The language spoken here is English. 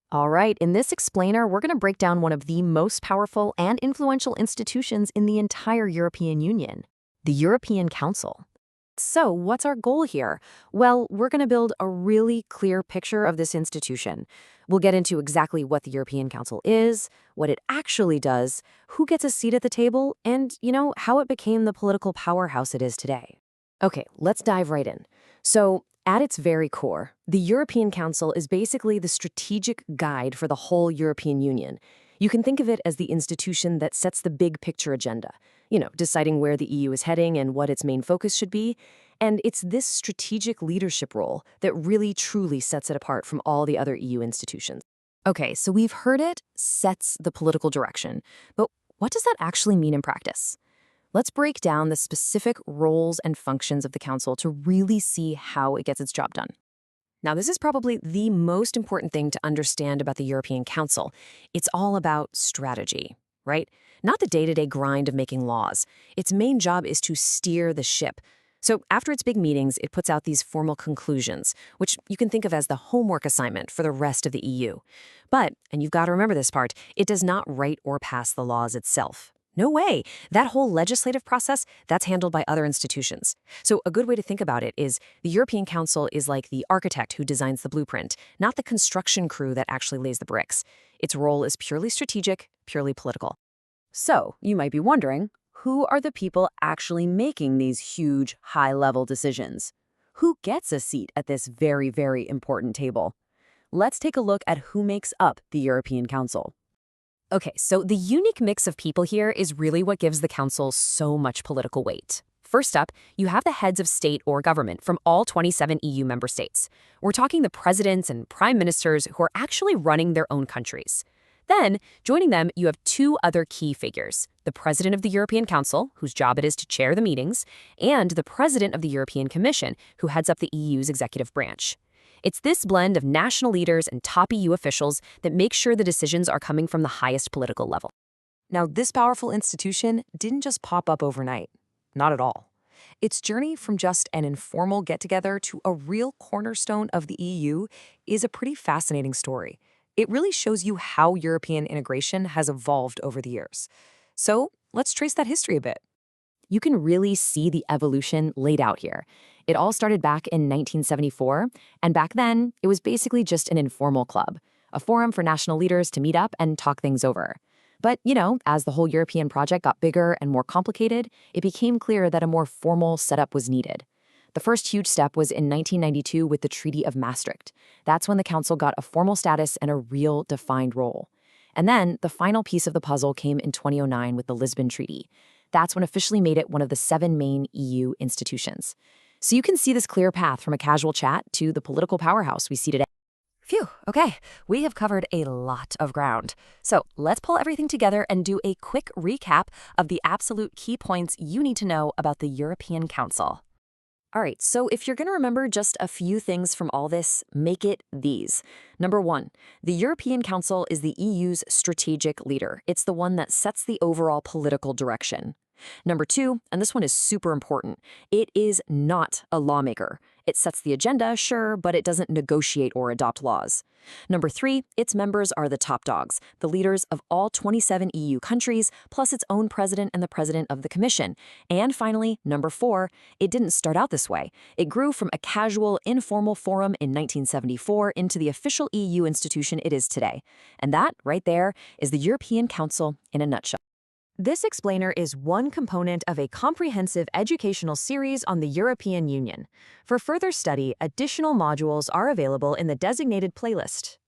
All right, in this explainer, we're going to break down one of the most powerful and influential institutions in the entire European Union, the European Council. So, what's our goal here? Well, we're going to build a really clear picture of this institution. We'll get into exactly what the European Council is, what it actually does, who gets a seat at the table, and, how it became the political powerhouse it is today. Okay, let's dive right in. So, at its very core, the European Council is basically the strategic guide for the whole European Union. You can think of it as the institution that sets the big picture agenda, deciding where the EU is heading and what its main focus should be. And it's this strategic leadership role that really truly sets it apart from all the other EU institutions. Okay, so we've heard it sets the political direction, but what does that actually mean in practice? Let's break down the specific roles and functions of the Council to really see how it gets its job done. Now, this is probably the most important thing to understand about the European Council. It's all about strategy, right? Not the day-to-day grind of making laws. Its main job is to steer the ship. So after its big meetings, it puts out these formal conclusions, which you can think of as the homework assignment for the rest of the EU. But, and you've got to remember this part, it does not write or pass the laws itself. No way. That whole legislative process, that's handled by other institutions. So a good way to think about it is the European Council is like the architect who designs the blueprint, not the construction crew that actually lays the bricks. Its role is purely strategic, purely political. So, you might be wondering, who are the people actually making these huge, high-level decisions? Who gets a seat at this very, very important table? Let's take a look at who makes up the European Council. Okay, so the unique mix of people here is really what gives the Council so much political weight. First up, you have the heads of state or government from all 27 EU member states. We're talking the presidents and prime ministers who are actually running their own countries. Then, joining them, you have two other key figures, the President of the European Council, whose job it is to chair the meetings, and the President of the European Commission, who heads up the EU's executive branch. It's this blend of national leaders and top EU officials that makes sure the decisions are coming from the highest political level. Now, this powerful institution didn't just pop up overnight. Not at all. Its journey from just an informal get-together to a real cornerstone of the EU is a pretty fascinating story. It really shows you how European integration has evolved over the years. So, let's trace that history a bit. You can really see the evolution laid out here. It all started back in 1974, and back then, it was basically just an informal club, a forum for national leaders to meet up and talk things over. But, as the whole European project got bigger and more complicated, it became clear that a more formal setup was needed. The first huge step was in 1992 with the Treaty of Maastricht. That's when the Council got a formal status and a real defined role. And then, the final piece of the puzzle came in 2009 with the Lisbon Treaty. That's when officially made it one of the 7 main EU institutions. So you can see this clear path from a casual chat to the political powerhouse we see today. Phew, okay, we have covered a lot of ground. So let's pull everything together and do a quick recap of the absolute key points you need to know about the European Council. All right, so if you're going to remember just a few things from all this, make it these. Number 1, the European Council is the EU's strategic leader. It's the one that sets the overall political direction. Number 2, and this one is super important, it is not a lawmaker. It sets the agenda, sure, but it doesn't negotiate or adopt laws. Number 3, its members are the top dogs, the leaders of all 27 EU countries, plus its own president and the president of the Commission. And finally, number 4, it didn't start out this way. It grew from a casual, informal forum in 1974 into the official EU institution it is today. And that, right there, is the European Council in a nutshell. This explainer is one component of a comprehensive educational series on the European Union. For further study, additional modules are available in the designated playlist.